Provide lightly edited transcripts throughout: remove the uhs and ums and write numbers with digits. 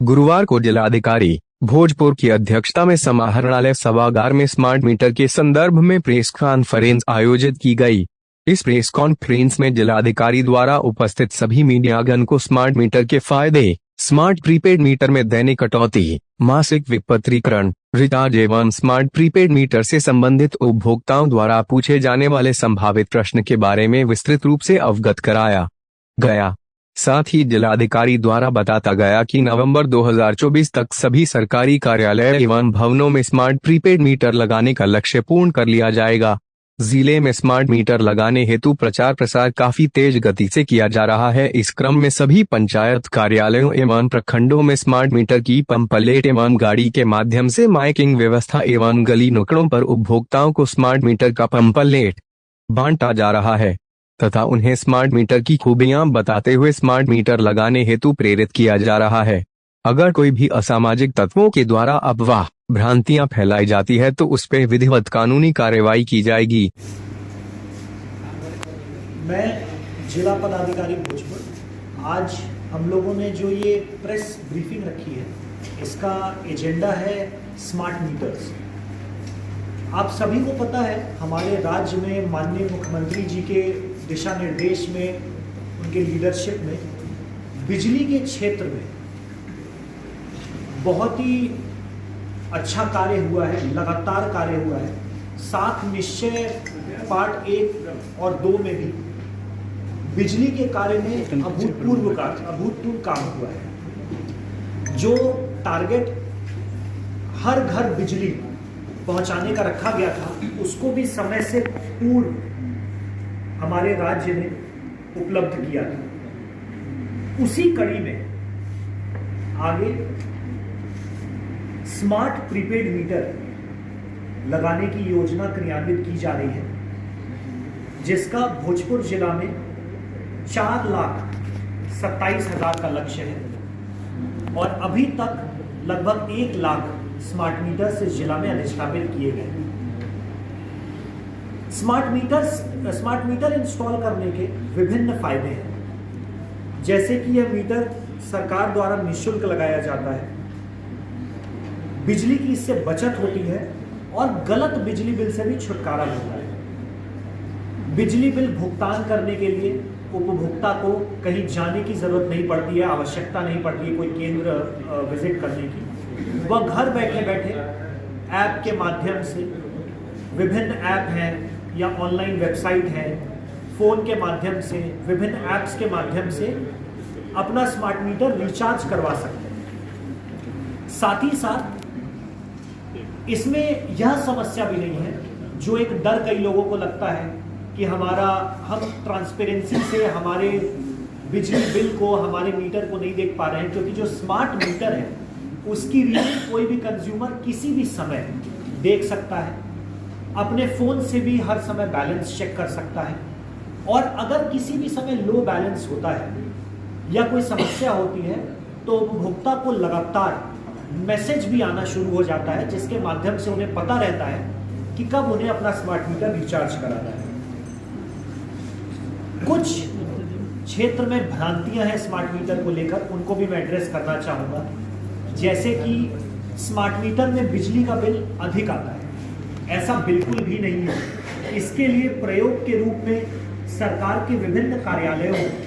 गुरुवार को जिलाधिकारी भोजपुर की अध्यक्षता में समाहरणालय सभागार में स्मार्ट मीटर के संदर्भ में प्रेस कॉन्फ्रेंस आयोजित की गई। इस प्रेस कॉन्फ्रेंस में जिलाधिकारी द्वारा उपस्थित सभी मीडियागण को स्मार्ट मीटर के फायदे, स्मार्ट प्रीपेड मीटर में दैनिक कटौती, मासिक विपत्रीकरण, रिचार्ज एवं स्मार्ट प्रीपेड मीटर से संबंधित उपभोक्ताओं द्वारा पूछे जाने वाले संभावित प्रश्न के बारे में विस्तृत रूप से अवगत कराया गया। साथ ही जिलाधिकारी द्वारा बताता गया कि नवंबर 2024 तक सभी सरकारी कार्यालय एवं भवनों में स्मार्ट प्रीपेड मीटर लगाने का लक्ष्य पूर्ण कर लिया जाएगा। जिले में स्मार्ट मीटर लगाने हेतु प्रचार प्रसार काफी तेज गति से किया जा रहा है। इस क्रम में सभी पंचायत कार्यालयों एवं प्रखंडों में स्मार्ट मीटर की पंपलेट एवं गाड़ी के माध्यम से माइकिंग व्यवस्था एवं गली नुकड़ों पर उपभोक्ताओं को स्मार्ट मीटर का पंपलेट बांटा जा रहा है तथा उन्हें स्मार्ट मीटर की खूबियां बताते हुए स्मार्ट मीटर लगाने हेतु प्रेरित किया जा रहा है। अगर कोई भी असामाजिक तत्वों के द्वारा अफवाह भ्रांतियां फैलाई जाती है तो उस पर विधिवत कानूनी कार्रवाई की जाएगी। मैं जिला पदाधिकारी भोजपुर, आज हम लोगों ने जो ये प्रेस ब्रीफिंग रखी है, इसका एजेंडा है स्मार्ट मीटर्स। आप सभी को पता है, हमारे राज्य में माननीय मुख्यमंत्री जी के दिशा निर्देश में, उनके लीडरशिप में बिजली के क्षेत्र में बहुत ही अच्छा कार्य हुआ है, लगातार कार्य हुआ है। 7 निश्चय पार्ट 1 और 2 में भी बिजली के कार्य में अभूतपूर्व काम हुआ है। जो टारगेट हर घर बिजली पहुंचाने का रखा गया था, उसको भी समय से पूर्व हमारे राज्य ने उपलब्ध किया था। उसी कड़ी में आगे स्मार्ट प्रीपेड मीटर लगाने की योजना क्रियान्वित की जा रही है, जिसका भोजपुर जिला में 4,27,000 का लक्ष्य है और अभी तक लगभग 1 लाख स्मार्ट मीटर इस जिला में अधिष्ठापित किए गए। स्मार्ट मीटर इंस्टॉल करने के विभिन्न फायदे हैं, जैसे कि यह मीटर सरकार द्वारा निःशुल्क लगाया जाता है, बिजली की इससे बचत होती है और गलत बिजली बिल से भी छुटकारा मिलता है। बिजली बिल भुगतान करने के लिए उपभोक्ता को कहीं जाने की जरूरत नहीं पड़ती है, आवश्यकता नहीं पड़ती है कोई केंद्र विजिट करने की। वह घर बैठे बैठे ऐप के माध्यम से, विभिन्न ऐप हैं या ऑनलाइन वेबसाइट है, फोन के माध्यम से, विभिन्न ऐप्स के माध्यम से अपना स्मार्ट मीटर रिचार्ज करवा सकते हैं। साथ ही साथ इसमें यह समस्या भी नहीं है, जो एक डर कई लोगों को लगता है कि हम ट्रांसपेरेंसी से हमारे बिजली बिल को, हमारे मीटर को नहीं देख पा रहे हैं, क्योंकि जो स्मार्ट मीटर है उसकी रीडिंग कोई भी कंज्यूमर किसी भी समय देख सकता है, अपने फोन से भी हर समय बैलेंस चेक कर सकता है और अगर किसी भी समय लो बैलेंस होता है या कोई समस्या होती है तो उपभोक्ता को लगातार मैसेज भी आना शुरू हो जाता है, जिसके माध्यम से उन्हें पता रहता है कि कब उन्हें अपना स्मार्ट मीटर रिचार्ज कराना है। कुछ क्षेत्र में भ्रांतियां हैं स्मार्ट मीटर को लेकर, उनको भी मैं एड्रेस करना चाहूंगा। जैसे कि स्मार्ट मीटर में बिजली का बिल अधिक आता है, ऐसा बिल्कुल भी नहीं है। इसके लिए प्रयोग के रूप में सरकार के विभिन्न कार्यालयों में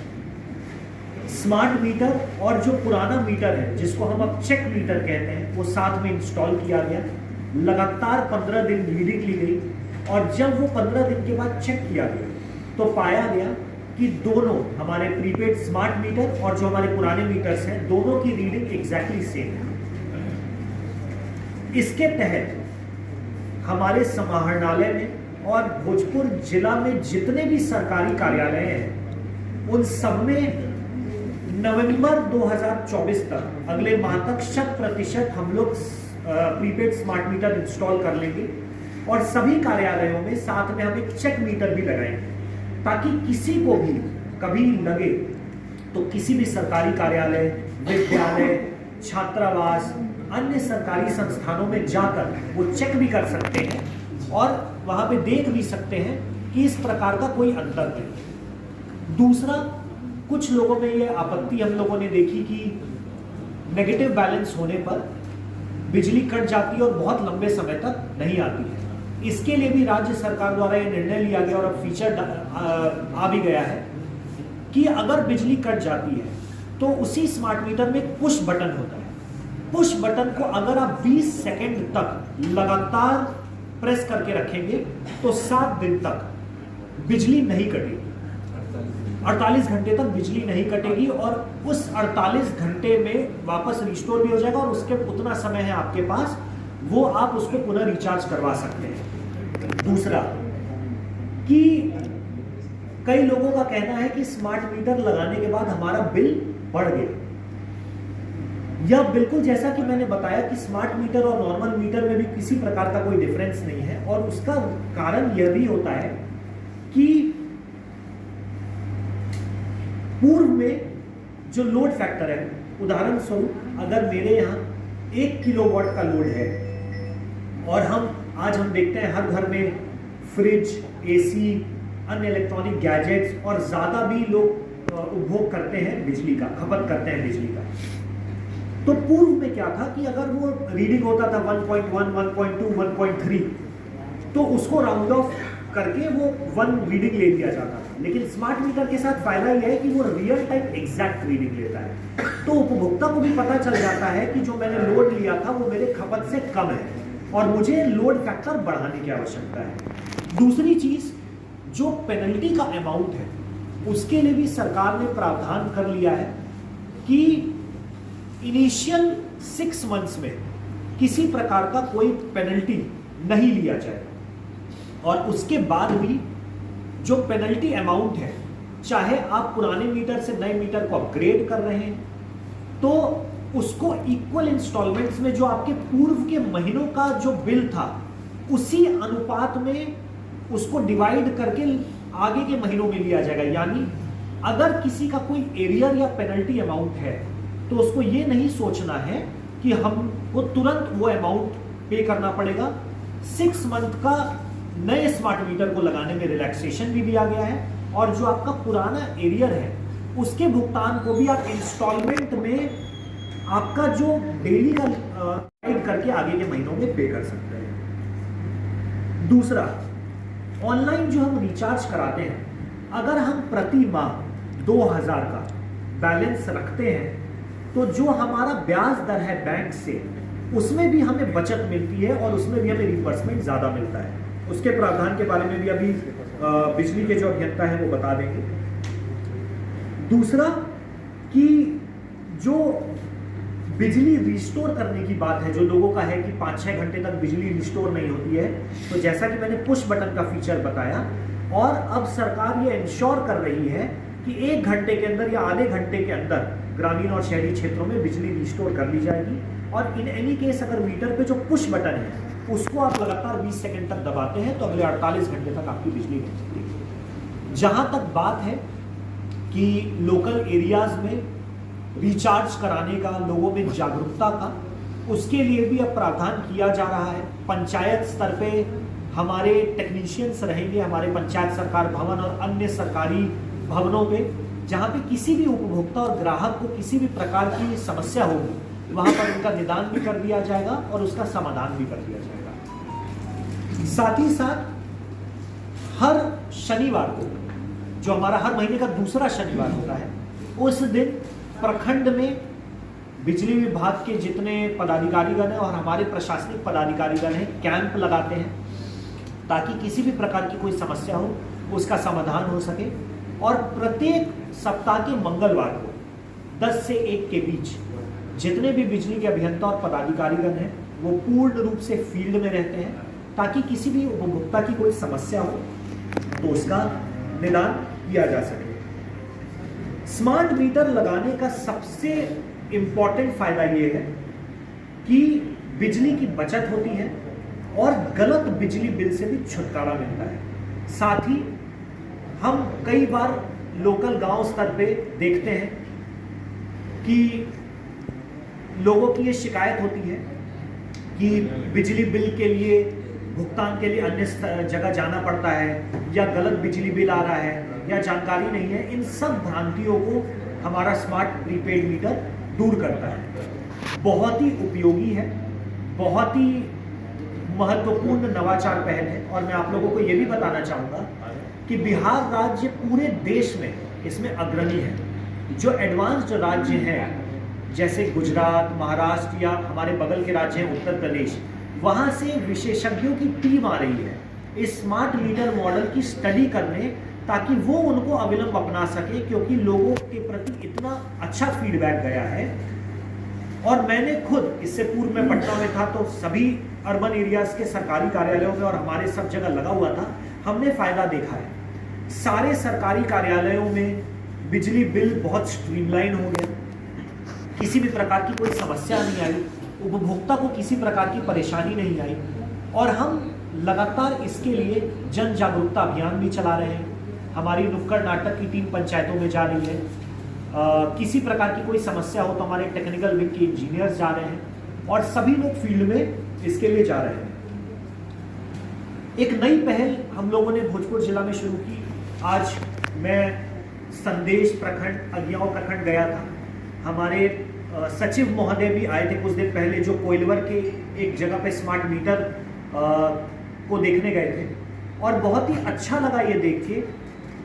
स्मार्ट मीटर और जो पुराना मीटर है, जिसको हम अब चेक मीटर कहते हैं, वो साथ में इंस्टॉल किया गया। लगातार 15 दिन रीडिंग ली गई और जब वो 15 दिन के बाद चेक किया गया तो पाया गया कि दोनों हमारे प्रीपेड स्मार्ट मीटर और जो हमारे पुराने मीटर्स हैं, दोनों की रीडिंग एग्जैक्टली सेम है। इसके तहत हमारे समाहरणालय में और भोजपुर जिला में जितने भी सरकारी कार्यालय हैं, उन सब में नवंबर 2024 तक, अगले माह तक 100% हम लोग प्रीपेड स्मार्ट मीटर इंस्टॉल कर लेंगे और सभी कार्यालयों में साथ में हम एक चेक मीटर भी लगाएंगे, ताकि किसी को भी कभी लगे तो किसी भी सरकारी कार्यालय, विद्यालय, छात्रावास, अन्य सरकारी संस्थानों में जाकर वो चेक भी कर सकते हैं और वहां पे देख भी सकते हैं कि इस प्रकार का कोई अंतर नहीं। दूसरा, कुछ लोगों में ये आपत्ति हम लोगों ने देखी कि नेगेटिव बैलेंस होने पर बिजली कट जाती है और बहुत लंबे समय तक नहीं आती है। इसके लिए भी राज्य सरकार द्वारा यह निर्णय लिया गया और अब फीचर आ भी गया है कि अगर बिजली कट जाती है तो उसी स्मार्ट मीटर में पुश बटन होता है। पुश बटन को अगर आप 20 सेकंड तक लगातार प्रेस करके रखेंगे तो 7 दिन तक बिजली नहीं कटेगी, 48 घंटे तक बिजली नहीं कटेगी और उस 48 घंटे में वापस रिस्टोर भी हो जाएगा और उसके उतना समय है आपके पास, वो आप उसको पुनः रिचार्ज करवा सकते हैं। दूसरा कि कई लोगों का कहना है कि स्मार्ट मीटर लगाने के बाद हमारा बिल बढ़ गया। यह बिल्कुल जैसा कि मैंने बताया कि स्मार्ट मीटर और नॉर्मल मीटर में भी किसी प्रकार का कोई डिफरेंस नहीं है और उसका कारण यह भी होता है कि पूर्व में जो लोड फैक्टर है, उदाहरण स्वरूप अगर मेरे यहां 1 किलोवाट का लोड है और आज हम देखते हैं हर घर में फ्रिज, एसी, अन्य इलेक्ट्रॉनिक गैजेट्स और ज्यादा भी लोग उपभोग करते हैं बिजली का, खपत करते हैं बिजली का। तो पूर्व में क्या था कि अगर वो रीडिंग होता था 1.1, 1.2, 1.3 तो उसको राउंड ऑफ करके वो 1 रीडिंग ले लिया जाता था। लेकिन स्मार्ट मीटर के साथ फायदा यह है कि वो रियल टाइम एग्जैक्ट रीडिंग लेता है, तो उपभोक्ता को भी पता चल जाता है कि जो मैंने लोड लिया था वो मेरे खपत से कम है और मुझे लोड फैक्टर बढ़ाने की आवश्यकता है। दूसरी चीज, जो पेनल्टी का अमाउंट है उसके लिए भी सरकार ने प्रावधान कर लिया है कि इनिशियल 6 मंथ्स में किसी प्रकार का कोई पेनल्टी नहीं लिया जाएगा और उसके बाद भी जो पेनल्टी अमाउंट है, चाहे आप पुराने मीटर से नए मीटर को अपग्रेड कर रहे हैं तो उसको इक्वल इंस्टॉलमेंट्स में जो आपके पूर्व के महीनों का जो बिल था उसी अनुपात में उसको डिवाइड करके आगे के महीनों में लिया जाएगा। यानी अगर किसी का कोई एरियर या पेनल्टी अमाउंट है तो उसको ये नहीं सोचना है कि हमको तुरंत वो अमाउंट पे करना पड़ेगा। 6 मंथ का नए स्मार्ट मीटर को लगाने में रिलैक्सेशन भी दिया गया है और जो आपका पुराना एरियर है उसके भुगतान को भी आप इंस्टॉलमेंट में आपका जो डेली का करके आगे के महीनों में पे कर सकते हैं। दूसरा, ऑनलाइन जो हम रिचार्ज कराते हैं, अगर हम प्रति माह 2000 का बैलेंस रखते हैं तो जो हमारा ब्याज दर है बैंक से, उसमें भी हमें बचत मिलती है और उसमें भी हमें रिइंबर्समेंट ज्यादा मिलता है। उसके प्रावधान के बारे में भी अभी बिजली के जो अभियंता है वो बता देंगे। दूसरा कि जो बिजली रिस्टोर करने की बात है, जो लोगों का है कि 5-6 घंटे तक बिजली रिस्टोर नहीं होती है, तो जैसा कि मैंने पुश बटन का फीचर बताया और अब सरकार ये इंश्योर कर रही है कि 1 घंटे के अंदर या आधे घंटे के अंदर ग्रामीण और शहरी क्षेत्रों में बिजली रिस्टोर कर ली जाएगी। और इन एनी केस अगर मीटर पे जो पुश बटन है उसको आप लगातार 20 सेकंड तक दबाते हैं तो अगले 48 घंटे तक आपकी बिजली रहती है। जहां तक बात है कि लोकल एरियाज में रिचार्ज कराने का, लोगों में जागरूकता का, उसके लिए भी अब प्रावधान किया जा रहा है। पंचायत स्तर पे हमारे टेक्नीशियंस रहेंगे, हमारे पंचायत सरकार भवन और अन्य सरकारी भवनों में, जहां पे किसी भी उपभोक्ता और ग्राहक को किसी भी प्रकार की समस्या होगी वहां पर उनका निदान भी कर दिया जाएगा और उसका समाधान भी कर दिया जाएगा। साथ ही साथ हर शनिवार को, जो हमारा हर महीने का दूसरा शनिवार होता है, उस दिन प्रखंड में बिजली विभाग के जितने पदाधिकारीगण हैं और हमारे प्रशासनिक पदाधिकारीगण हैं कैंप लगाते हैं ताकि किसी भी प्रकार की कोई समस्या हो उसका समाधान हो सके। और प्रत्येक सप्ताह के मंगलवार को 10 से 1 के बीच जितने भी बिजली के अभियंता और पदाधिकारीगण हैं वो पूर्ण रूप से फील्ड में रहते हैं ताकि किसी भी उपभोक्ता की कोई समस्या हो तो उसका निदान किया जा सके। स्मार्ट मीटर लगाने का सबसे इंपॉर्टेंट फायदा यह है कि बिजली की बचत होती है और गलत बिजली बिल से भी छुटकारा मिलता है। साथ ही हम कई बार लोकल गांव स्तर पे देखते हैं कि लोगों की ये शिकायत होती है कि बिजली बिल के लिए भुगतान के लिए अन्य जगह जाना पड़ता है या गलत बिजली बिल आ रहा है या जानकारी नहीं है। इन सब भ्रांतियों को हमारा स्मार्ट प्रीपेड मीटर दूर करता है। बहुत ही उपयोगी है, बहुत ही महत्वपूर्ण नवाचार पहल है। और मैं आप लोगों को यह भी बताना चाहूँगा कि बिहार राज्य पूरे देश में इसमें अग्रणी है। जो एडवांस्ड राज्य हैं जैसे गुजरात, महाराष्ट्र या हमारे बगल के राज्य हैं उत्तर प्रदेश, वहाँ से विशेषज्ञों की टीम आ रही है इस स्मार्ट मीटर मॉडल की स्टडी करने, ताकि वो उनको अविलंब अपना सके, क्योंकि लोगों के प्रति इतना अच्छा फीडबैक गया है। और मैंने खुद इससे पूर्व में पटना में था तो सभी अर्बन एरियाज के सरकारी कार्यालयों में और हमारे सब जगह लगा हुआ था, हमने फायदा देखा है। सारे सरकारी कार्यालयों में बिजली बिल बहुत स्ट्रीमलाइन हो गया, किसी भी प्रकार की कोई समस्या नहीं आई, उपभोक्ता को किसी प्रकार की परेशानी नहीं आई। और हम लगातार इसके लिए जन जागरूकता अभियान भी चला रहे हैं। हमारी नुक्कड़ नाटक की टीम पंचायतों में जा रही है। किसी प्रकार की कोई समस्या हो तो हमारे टेक्निकल विंग के इंजीनियर्स जा रहे हैं और सभी लोग फील्ड में इसके लिए जा रहे हैं। एक नई पहल हम लोगों ने भोजपुर जिला में शुरू की। आज मैं संदेश प्रखंड, अज्ञाओं प्रखंड गया था। हमारे सचिव महोदय भी आए थे कुछ दिन पहले, जो कोइलवर के एक जगह पे स्मार्ट मीटर को देखने गए थे। और बहुत ही अच्छा लगा ये देख के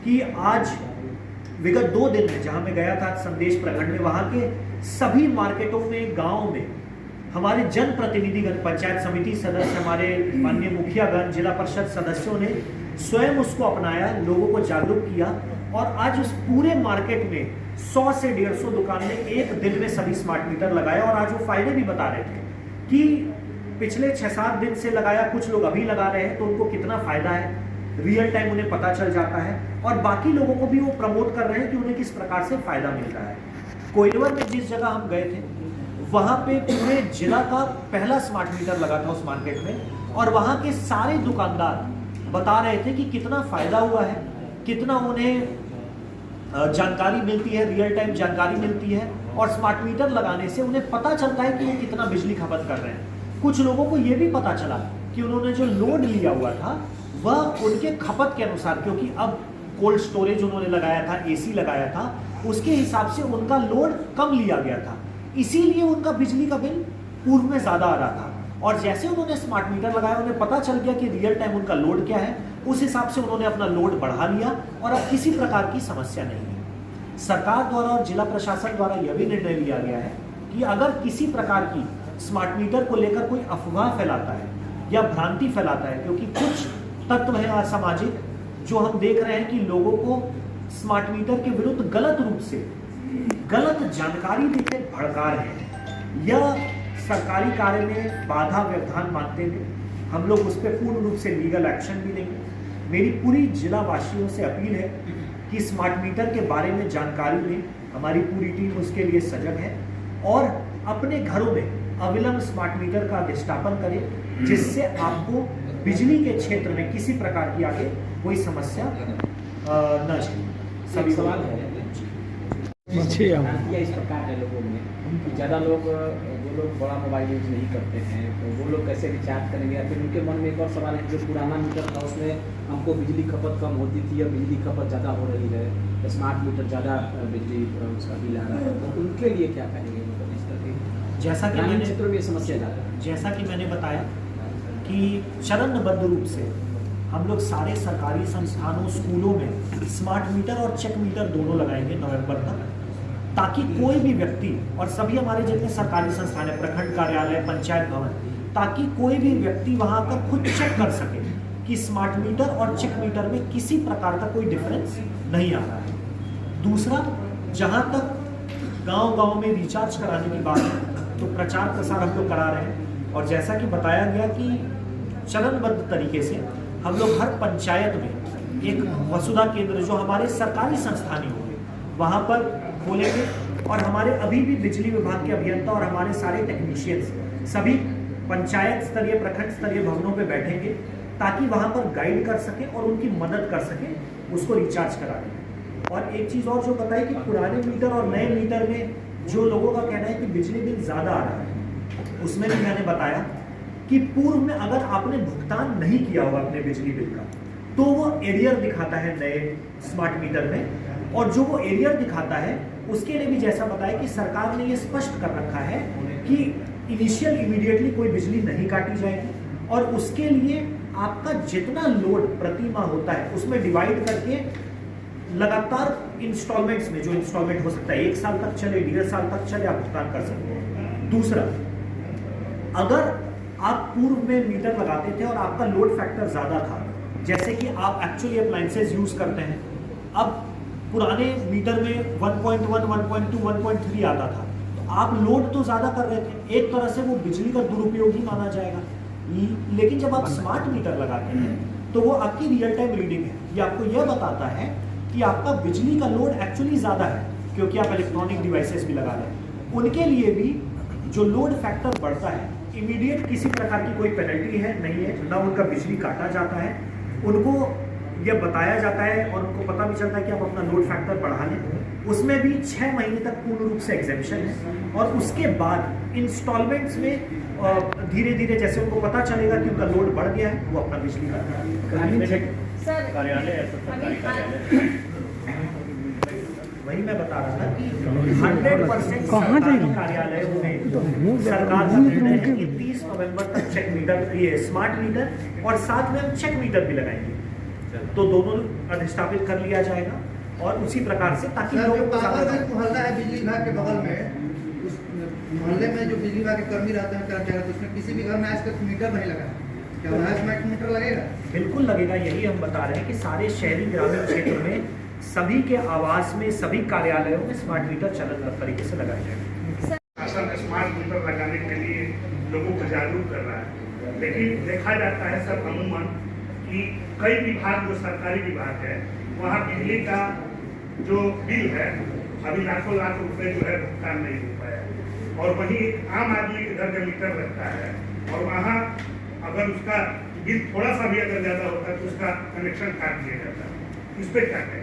कि आज विगत 2 दिन में जहां मैं गया था संदेश प्रखंड में, वहां के सभी मार्केटों में, गांव में हमारे जनप्रतिनिधिगण, पंचायत समिति सदस्य, हमारे माननीय मुखियागण, जिला परिषद सदस्यों ने स्वयं उसको अपनाया, लोगों को जागरूक किया। और आज उस पूरे मार्केट में 100 से 150 दुकान में एक दिन में सभी स्मार्ट मीटर लगाया। और आज वो फायदे भी बता रहे थे कि पिछले 6-7 दिन से लगाया, कुछ लोग अभी लगा रहे हैं, तो उनको कितना फायदा है, रियल टाइम उन्हें पता चल जाता है। और बाकी लोगों को भी वो प्रमोट कर रहे हैं कि उन्हें किस प्रकार से फायदा मिल रहा है। कोइलवर में जिस जगह हम गए थे, वहां पे पूरे जिला का पहला स्मार्ट मीटर लगा था उस मार्केट में। और वहां के सारे दुकानदार बता रहे थे कि कितना फायदा हुआ है, कितना उन्हें जानकारी मिलती है, रियल टाइम जानकारी मिलती है। और स्मार्ट मीटर लगाने से उन्हें पता चलता है कि वो कितना बिजली खपत कर रहे हैं। कुछ लोगों को यह भी पता चला कि उन्होंने जो लोड लिया हुआ था वह उनके खपत के अनुसार, क्योंकि अब कोल्ड स्टोरेज उन्होंने लगाया था, एसी लगाया था, उसके हिसाब से उनका लोड कम लिया गया था, इसीलिए उनका बिजली का बिल पूर्व में ज्यादा आ रहा था। और जैसे उन्होंने स्मार्ट मीटर लगाया, उन्हें पता चल गया कि रियल टाइम उनका लोड क्या है, उस हिसाब से उन्होंने अपना लोड बढ़ा लिया और अब किसी प्रकार की समस्या नहीं है। सरकार द्वारा और जिला प्रशासन द्वारा यह भी निर्णय लिया गया है कि अगर किसी प्रकार की स्मार्ट मीटर को लेकर कोई अफवाह फैलाता है या भ्रांति फैलाता है, क्योंकि कुछ तत्व है असामाजिक जो हम देख रहे हैं कि लोगों को स्मार्ट मीटर के विरुद्ध गलत रूप से गलत जानकारी देकर भड़का रहे हैं या सरकारी कार्य में बाधा व्यवधान मानते हैं, हम लोग उस पर पूर्ण रूप से लीगल एक्शन भी लेंगे। मेरी पूरी जिला वासियों से अपील है कि स्मार्ट मीटर के बारे में जानकारी लें, हमारी पूरी टीम उसके लिए सजग है। और अपने घरों में अविलंब स्मार्ट मीटर का अधिष्ठापन करें, जिससे आपको बिजली के क्षेत्र में किसी प्रकार की आगे कोई समस्या न झेले। सभी सवाल है इस प्रकार है लोगों में, ज़्यादा लोग जो लोग बड़ा मोबाइल यूज नहीं करते हैं तो वो लोग कैसे रिचार्ज करेंगे। या फिर उनके मन में एक और सवाल है, जो पुराना मीटर था उसमें हमको बिजली खपत कम होती थी, अब बिजली खपत ज़्यादा हो रही है, स्मार्ट मीटर ज़्यादा बिजली उसका बिल आ रहा है, तो उनके लिए क्या कहेंगे? मतलब इस तरह जैसा कि ग्रामीण क्षेत्रों में समस्या ज़्यादा है। जैसा कि मैंने बताया कि चरणबद्ध रूप से हम लोग सारे सरकारी संस्थानों, स्कूलों में स्मार्ट मीटर और चेक मीटर दोनों लगाएंगे नवंबर तक, ताकि कोई भी व्यक्ति, और सभी हमारे जितने सरकारी संस्थान है, प्रखंड कार्यालय, पंचायत भवन, ताकि कोई भी व्यक्ति वहां आकर खुद चेक कर सके कि स्मार्ट मीटर और चेक मीटर में किसी प्रकार का कोई डिफरेंस नहीं आ रहा है। दूसरा, जहां तक गांव-गांव में रिचार्ज कराने की बात है तो प्रचार प्रसार हम लोग करा रहे हैं। और जैसा कि बताया गया कि चरणबद्ध तरीके से हम लोग हर पंचायत में एक वसुधा केंद्र, जो हमारे सरकारी संस्थान होंगे, वहां पर खोलेंगे। और हमारे अभी भी बिजली विभाग के अभियंता और हमारे सारे टेक्नीशियंस सभी पंचायत स्तरीय, प्रखंड स्तरीय भवनों पे बैठेंगे, ताकि वहां पर गाइड कर सके और उनकी मदद कर सके उसको रिचार्ज कराने। और एक चीज़ और जो बताई कि पुराने मीटर और नए मीटर में जो लोगों का कहना है कि बिजली बिल ज़्यादा आ रहा है, उसमें भी मैंने बताया कि पूर्व में अगर आपने भुगतान नहीं किया होगा अपने बिजली बिल का, तो वो एरियर दिखाता है नए स्मार्ट मीटर में, और जो वो एरियर दिखाता है उसके लिए भी जैसा बताया कि सरकार ने ये स्पष्ट कर रखा है कि इमीडिएटली कोई बिजली नहीं काटी जाएगी और उसके लिए आपका जितना लोड प्रति माह होता है उसमें डिवाइड करके लगातार इंस्टॉलमेंट्स में, जो इंस्टॉलमेंट हो सकता है 1 साल तक चले, 1.5 साल तक चले, आप भुगतान कर सकते हैं। दूसरा, अगर आप पूर्व में मीटर लगाते थे और आपका लोड फैक्टर ज्यादा था, जैसे कि आप एक्चुअली अप्लायंसेस यूज करते हैं, अब पुराने मीटर में 1.1, 1.2, 1.3 आता था, तो आप लोड तो ज्यादा कर रहे थे, एक तरह से वो बिजली का दुरुपयोग ही माना जाएगा। लेकिन जब आप स्मार्ट मीटर लगाते हैं तो वो आपकी रियल टाइम रीडिंग है, ये आपको यह बताता है कि आपका बिजली का लोड एक्चुअली ज्यादा है, क्योंकि आप इलेक्ट्रॉनिक डिवाइसेस भी लगा रहे हैं। उनके लिए भी जो लोड फैक्टर बढ़ता है, इमीडिएट किसी प्रकार की कोई पेनल्टी है नहीं है, ना उनका बिजली काटा जाता है, उनको यह बताया जाता है और उनको पता भी चलता है कि आप अपना लोड फैक्टर बढ़ा लें। उसमें भी 6 महीने तक पूर्ण रूप से एग्जेम्पशन है और उसके बाद इंस्टॉलमेंट्स में धीरे धीरे जैसे उनको पता चलेगा कि उनका लोड बढ़ गया है, वो अपना बिजली का कार्यालय वही मैं बता रहा था कि 100% सरकारी कार्यालयों में सरकार का निर्णय है कि 30 नवंबर तक चेक मीटर, ये स्मार्ट मीटर और साथ में हम चेक मीटर भी लगाएंगे, तो दोनों अधिष्ठापित कर लिया जाएगा और उसी प्रकार से ताकि लोगों को मोहल्ला है बिजली विभाग के बगल में, उस मोहल्ले में जो बिजली विभाग के कर्मी रहते हैं कर्मचारी, तो उसमें किसी भी घर में आज तक मीटर नहीं लगा, क्या वहाँ स्मार्ट मीटर लगेगा? बिल्कुल लगेगा, यही हम बता रहे हैं कि सारे शहरी ग्रामीण क्षेत्र में सभी के आवास में, सभी कार्यालयों में स्मार्ट मीटर चलन तरीके से लगाए जाएंगे। शासन स्मार्ट मीटर लगाने के लिए लोगों को जागरूक कर रहा है, लेकिन देखा जाता है सर अमूमन कि कई विभाग जो सरकारी विभाग है वहाँ बिजली का जो बिल है अभी लाखों लाख रुपए जो है भुगतान नहीं हो पाया, और वहीं आम आदमी के घर में मीटर लगता है और वहाँ अगर उसका बिल थोड़ा सा भी अगर ज्यादा होता है तो उसका कनेक्शन काट दिया जाता है। इस पर क्या कहें?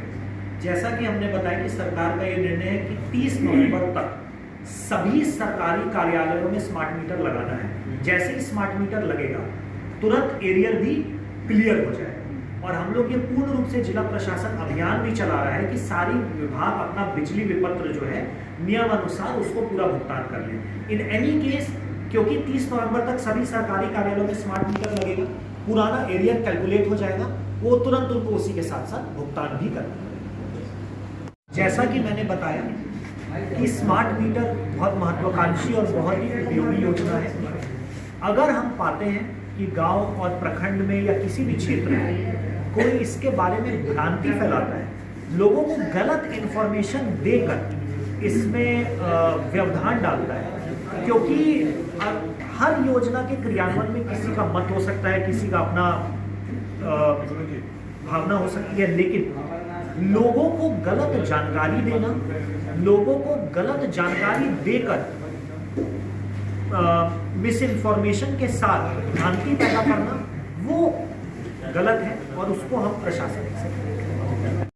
जैसा कि हमने बताया कि सरकार का ये निर्णय है कि 30 नवंबर तक सभी सरकारी कार्यालयों में स्मार्ट मीटर लगाना है। जैसे ही स्मार्ट मीटर लगेगा तुरंत एरियर भी क्लियर हो जाएगा और हम लोग ये पूर्ण रूप से जिला प्रशासन अभियान भी चला रहा है कि सारी विभाग अपना बिजली विपत्र जो है नियमानुसार उसको पूरा भुगतान कर ले। इन एनी केस, क्योंकि 30 नवंबर तक सभी सरकारी कार्यालयों में स्मार्ट मीटर लगेगा, पुराना एरियर कैलकुलेट हो जाएगा, वो तुरंत उनको उसी के साथ साथ भुगतान भी करना है। जैसा कि मैंने बताया कि स्मार्ट मीटर बहुत महत्वाकांक्षी और बहुत ही उपयोगी योजना है। अगर हम पाते हैं कि गांव और प्रखंड में या किसी भी क्षेत्र में कोई इसके बारे में भ्रांति फैलाता है, लोगों को गलत इंफॉर्मेशन देकर इसमें व्यवधान डालता है, क्योंकि हर योजना के क्रियान्वयन में किसी का मत हो सकता है, किसी का अपना भावना हो सकती है, लेकिन लोगों को गलत जानकारी देना, लोगों को गलत जानकारी देकर मिस इन्फॉर्मेशन के साथ भ्रांति पैदा करना वो गलत है और उसको हम प्रशासन से